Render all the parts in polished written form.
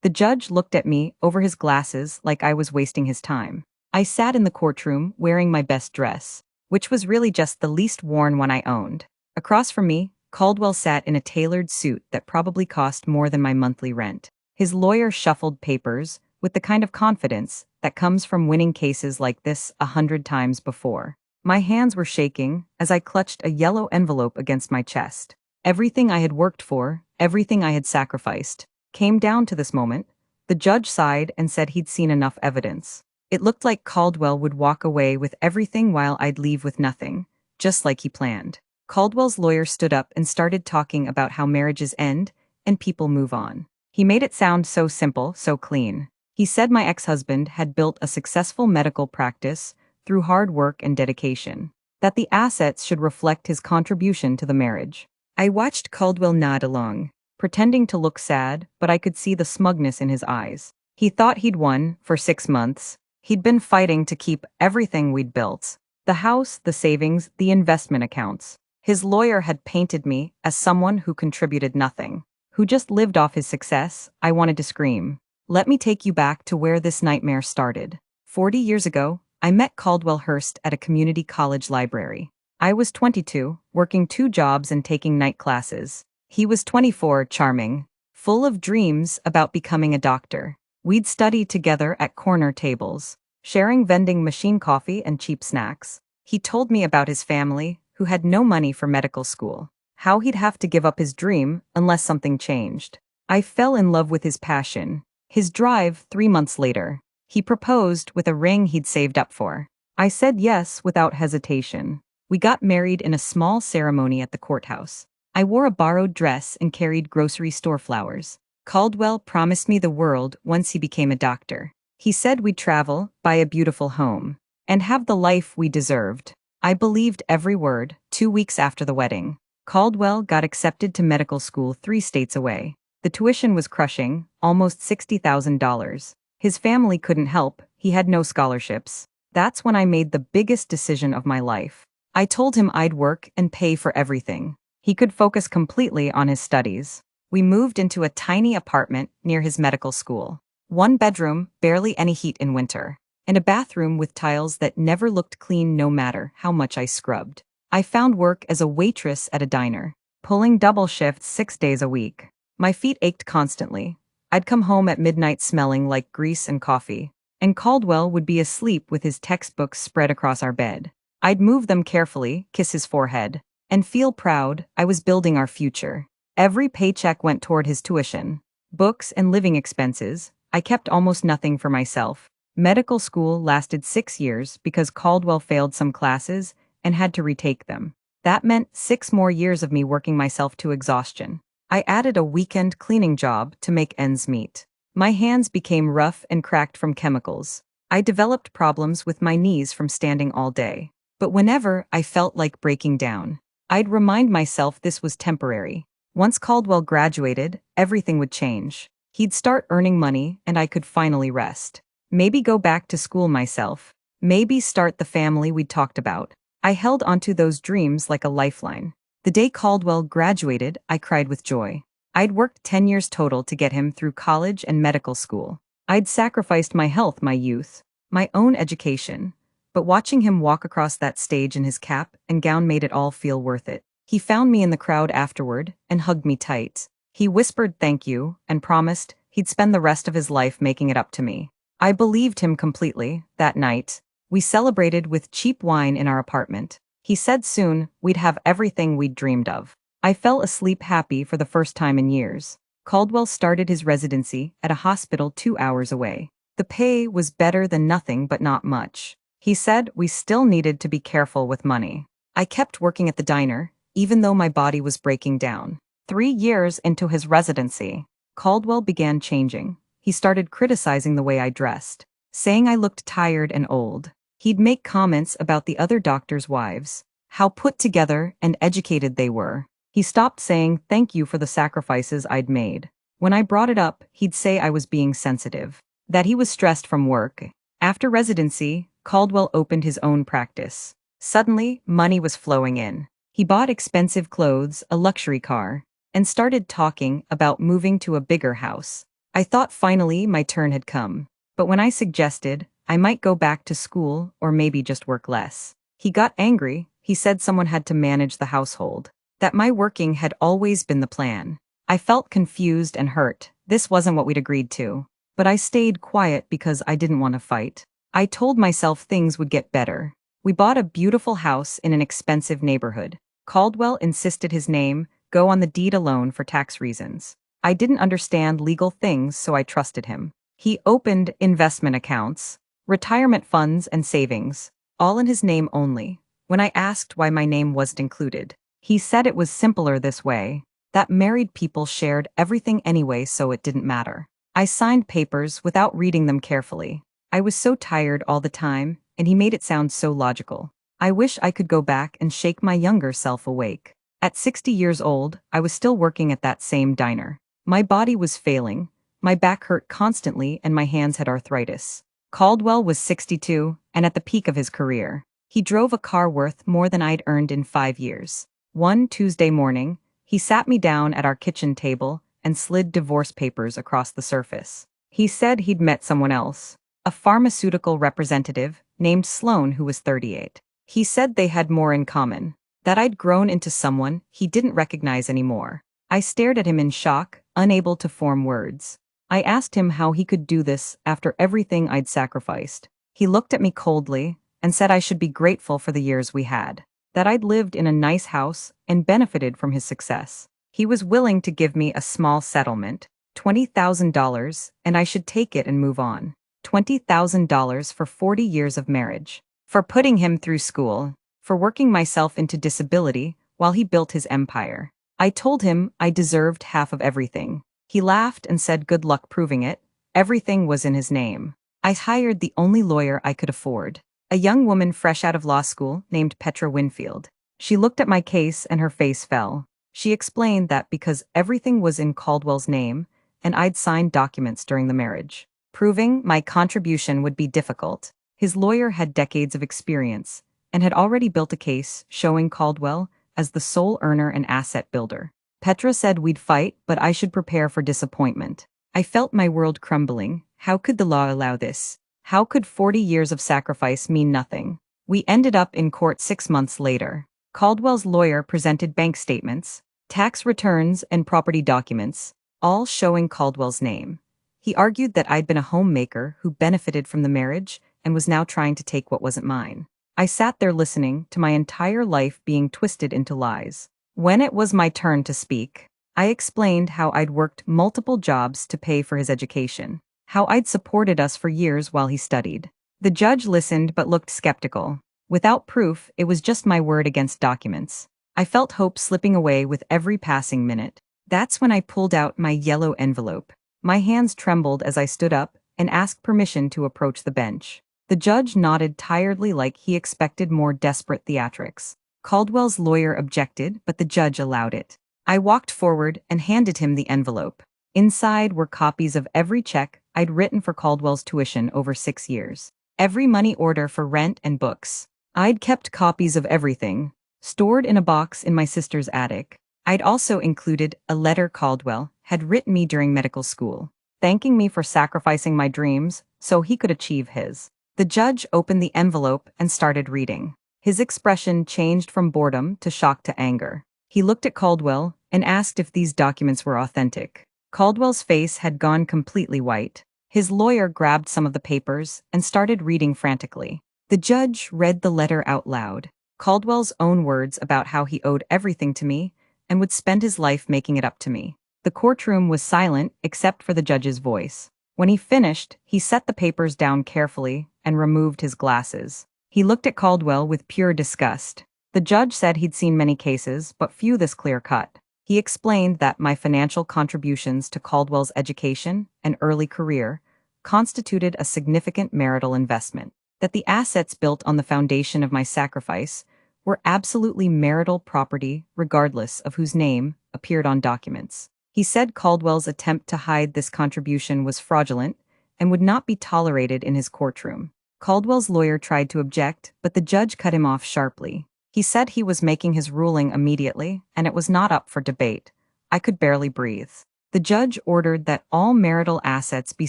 The judge looked at me over his glasses like I was wasting his time. I sat in the courtroom wearing my best dress, which was really just the least worn one I owned. Across from me, Caldwell sat in a tailored suit that probably cost more than my monthly rent. His lawyer shuffled papers with the kind of confidence that comes from winning cases like this 100 times before. My hands were shaking as I clutched a yellow envelope against my chest. Everything I had worked for, everything I had sacrificed, came down to this moment. The judge sighed and said he'd seen enough evidence. It looked like Caldwell would walk away with everything while I'd leave with nothing, just like he planned. Caldwell's lawyer stood up and started talking about how marriages end and people move on. He made it sound so simple, so clean. He said my ex-husband had built a successful medical practice through hard work and dedication, that the assets should reflect his contribution to the marriage. I watched Caldwell nod along, pretending to look sad, but I could see the smugness in his eyes. He thought he'd won for 6 months. He'd been fighting to keep everything we'd built. The house, the savings, the investment accounts. His lawyer had painted me as someone who contributed nothing, who just lived off his success. I wanted to scream. Let me take you back to where this nightmare started. 40 years ago, I met Caldwell Hurst at a community college library. I was 22, working 2 jobs and taking night classes. He was 24, charming, full of dreams about becoming a doctor. We'd study together at corner tables, sharing vending machine coffee and cheap snacks. He told me about his family, who had no money for medical school, how he'd have to give up his dream unless something changed. I fell in love with his passion, his drive. 3 months later, he proposed with a ring he'd saved up for. I said yes without hesitation. We got married in a small ceremony at the courthouse. I wore a borrowed dress and carried grocery store flowers. Caldwell promised me the world once he became a doctor. He said we'd travel, buy a beautiful home, and have the life we deserved. I believed every word. 2 weeks after the wedding, Caldwell got accepted to medical school 3 states away. The tuition was crushing, almost $60,000. His family couldn't help, he had no scholarships. That's when I made the biggest decision of my life. I told him I'd work and pay for everything. He could focus completely on his studies. We moved into a tiny apartment near his medical school. 1 bedroom, barely any heat in winter, and a bathroom with tiles that never looked clean no matter how much I scrubbed. I found work as a waitress at a diner, pulling double shifts 6 days a week. My feet ached constantly. I'd come home at midnight smelling like grease and coffee, and Caldwell would be asleep with his textbooks spread across our bed. I'd move them carefully, kiss his forehead, and feel proud. I was building our future. Every paycheck went toward his tuition, books, and living expenses. I kept almost nothing for myself. Medical school lasted 6 years because Caldwell failed some classes and had to retake them. That meant 6 more years of me working myself to exhaustion. I added a weekend cleaning job to make ends meet. My hands became rough and cracked from chemicals. I developed problems with my knees from standing all day. But whenever I felt like breaking down, I'd remind myself this was temporary. Once Caldwell graduated, everything would change. He'd start earning money and I could finally rest. Maybe go back to school myself. Maybe start the family we'd talked about. I held onto those dreams like a lifeline. The day Caldwell graduated, I cried with joy. I'd worked 10 years total to get him through college and medical school. I'd sacrificed my health, my youth, my own education. But watching him walk across that stage in his cap and gown made it all feel worth it. He found me in the crowd afterward and hugged me tight. He whispered thank you and promised he'd spend the rest of his life making it up to me. I believed him completely. That night, we celebrated with cheap wine in our apartment. He said soon we'd have everything we'd dreamed of. I fell asleep happy for the first time in years. Caldwell started his residency at a hospital 2 hours away. The pay was better than nothing, but not much. He said we still needed to be careful with money. I kept working at the diner, even though my body was breaking down. 3 years into his residency, Caldwell began changing. He started criticizing the way I dressed, saying I looked tired and old. He'd make comments about the other doctors' wives, how put together and educated they were. He stopped saying thank you for the sacrifices I'd made. When I brought it up, he'd say I was being sensitive, that he was stressed from work. After residency, Caldwell opened his own practice. Suddenly, money was flowing in. He bought expensive clothes, a luxury car, and started talking about moving to a bigger house. I thought finally my turn had come. But when I suggested I might go back to school or maybe just work less, he got angry. He said someone had to manage the household, that my working had always been the plan. I felt confused and hurt. This wasn't what we'd agreed to. But I stayed quiet because I didn't want to fight. I told myself things would get better. We bought a beautiful house in an expensive neighborhood. Caldwell insisted his name go on the deed alone for tax reasons. I didn't understand legal things, so I trusted him. He opened investment accounts, retirement funds, and savings, all in his name only. When I asked why my name wasn't included, he said it was simpler this way, that married people shared everything anyway, so it didn't matter. I signed papers without reading them carefully. I was so tired all the time, and he made it sound so logical. I wish I could go back and shake my younger self awake. At 60 years old, I was still working at that same diner. My body was failing, my back hurt constantly, and my hands had arthritis. Caldwell was 62, and at the peak of his career. He drove a car worth more than I'd earned in 5 years. One Tuesday morning, he sat me down at our kitchen table and slid divorce papers across the surface. He said he'd met someone else, a pharmaceutical representative named Sloan who was 38. He said they had more in common, that I'd grown into someone he didn't recognize anymore. I stared at him in shock, unable to form words. I asked him how he could do this after everything I'd sacrificed. He looked at me coldly and said I should be grateful for the years we had, that I'd lived in a nice house and benefited from his success. He was willing to give me a small settlement, $20,000, and I should take it and move on. $20,000 for 40 years of marriage, for putting him through school, for working myself into disability while he built his empire. I told him I deserved half of everything. He laughed and said good luck proving it. Everything was in his name. I hired the only lawyer I could afford, a young woman fresh out of law school named Petra Winfield. She looked at my case and her face fell. She explained that because everything was in Caldwell's name and I'd signed documents during the marriage, proving my contribution would be difficult. His lawyer had decades of experience and had already built a case showing Caldwell as the sole earner and asset builder. Petra said we'd fight, but I should prepare for disappointment. I felt my world crumbling. How could the law allow this? How could 40 years of sacrifice mean nothing? We ended up in court 6 months later. Caldwell's lawyer presented bank statements, tax returns, and property documents, all showing Caldwell's name. He argued that I'd been a homemaker who benefited from the marriage and was now trying to take what wasn't mine. I sat there listening to my entire life being twisted into lies. When it was my turn to speak, I explained how I'd worked multiple jobs to pay for his education, how I'd supported us for years while he studied. The judge listened but looked skeptical. Without proof, it was just my word against documents. I felt hope slipping away with every passing minute. That's when I pulled out my yellow envelope. My hands trembled as I stood up and asked permission to approach the bench. The judge nodded tiredly like he expected more desperate theatrics. Caldwell's lawyer objected, but the judge allowed it. I walked forward and handed him the envelope. Inside were copies of every check I'd written for Caldwell's tuition over 6 years, every money order for rent and books. I'd kept copies of everything, stored in a box in my sister's attic. I'd also included a letter Caldwell had written me during medical school, thanking me for sacrificing my dreams so he could achieve his. The judge opened the envelope and started reading. His expression changed from boredom to shock to anger. He looked at Caldwell and asked if these documents were authentic. Caldwell's face had gone completely white. His lawyer grabbed some of the papers and started reading frantically. The judge read the letter out loud, Caldwell's own words about how he owed everything to me and would spend his life making it up to me. The courtroom was silent except for the judge's voice. When he finished, he set the papers down carefully and removed his glasses. He looked at Caldwell with pure disgust. The judge said he'd seen many cases, but few this clear-cut. He explained that my financial contributions to Caldwell's education and early career constituted a significant marital investment, that the assets built on the foundation of my sacrifice were absolutely marital property regardless of whose name appeared on documents. He said Caldwell's attempt to hide this contribution was fraudulent and would not be tolerated in his courtroom. Caldwell's lawyer tried to object, but the judge cut him off sharply. He said he was making his ruling immediately, and it was not up for debate. I could barely breathe. The judge ordered that all marital assets be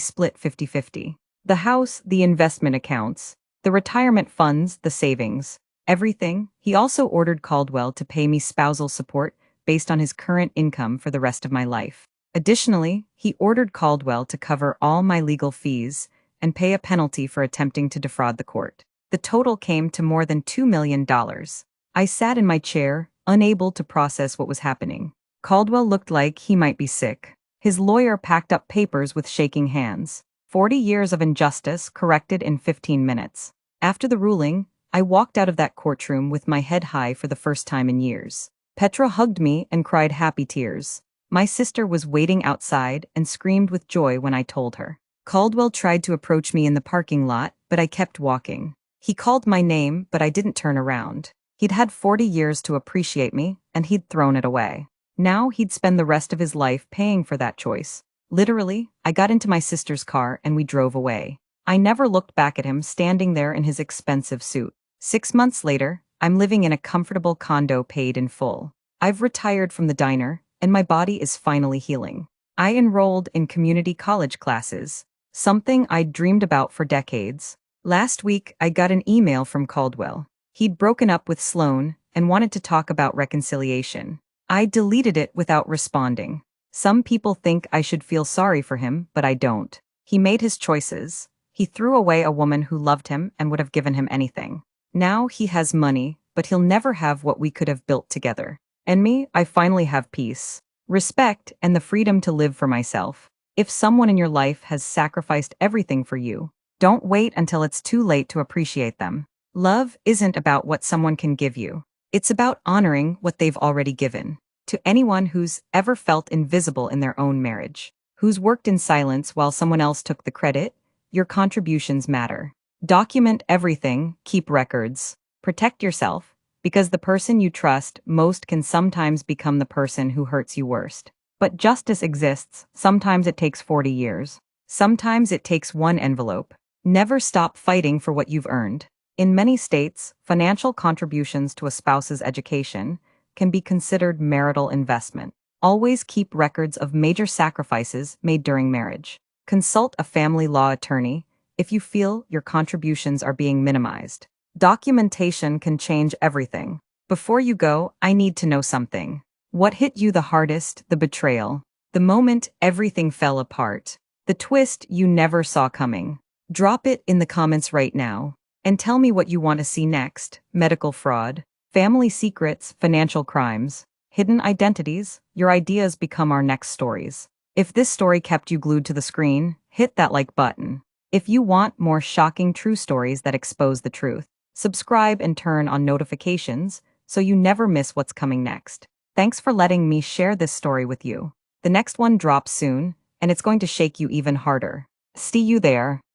split 50-50. The house, the investment accounts, the retirement funds, the savings, everything. He also ordered Caldwell to pay me spousal support based on his current income for the rest of my life. Additionally, he ordered Caldwell to cover all my legal fees and pay a penalty for attempting to defraud the court. The total came to more than $2 million. I sat in my chair, unable to process what was happening. Caldwell looked like he might be sick. His lawyer packed up papers with shaking hands. 40 years of injustice corrected in 15 minutes. After the ruling, I walked out of that courtroom with my head high for the first time in years. Petra hugged me and cried happy tears. My sister was waiting outside and screamed with joy when I told her. Caldwell tried to approach me in the parking lot, but I kept walking. He called my name, but I didn't turn around. He'd had 40 years to appreciate me, and he'd thrown it away. Now he'd spend the rest of his life paying for that choice. Literally, I got into my sister's car and we drove away. I never looked back at him standing there in his expensive suit. 6 months later, I'm living in a comfortable condo paid in full. I've retired from the diner, and my body is finally healing. I enrolled in community college classes, something I'd dreamed about for decades. Last week, I got an email from Caldwell. He'd broken up with Sloan and wanted to talk about reconciliation. I deleted it without responding. Some people think I should feel sorry for him, but I don't. He made his choices. He threw away a woman who loved him and would have given him anything. Now he has money, but he'll never have what we could have built together. And me, I finally have peace, respect, and the freedom to live for myself. If someone in your life has sacrificed everything for you, don't wait until it's too late to appreciate them. Love isn't about what someone can give you. It's about honoring what they've already given. To anyone who's ever felt invisible in their own marriage, who's worked in silence while someone else took the credit, your contributions matter. Document everything, keep records. Protect yourself, because the person you trust most can sometimes become the person who hurts you worst. But justice exists. Sometimes it takes 40 years. Sometimes it takes one envelope. Never stop fighting for what you've earned. In many states, financial contributions to a spouse's education can be considered marital investment. Always keep records of major sacrifices made during marriage. Consult a family law attorney if you feel your contributions are being minimized. Documentation can change everything. Before you go, I need to know something. What hit you the hardest? The betrayal. The moment everything fell apart. The twist you never saw coming. Drop it in the comments right now. And tell me what you want to see next. Medical fraud, family secrets, financial crimes, hidden identities. Your ideas become our next stories. If this story kept you glued to the screen, hit that like button. If you want more shocking true stories that expose the truth, subscribe and turn on notifications so you never miss what's coming next. Thanks for letting me share this story with you. The next one drops soon, and it's going to shake you even harder. See you there.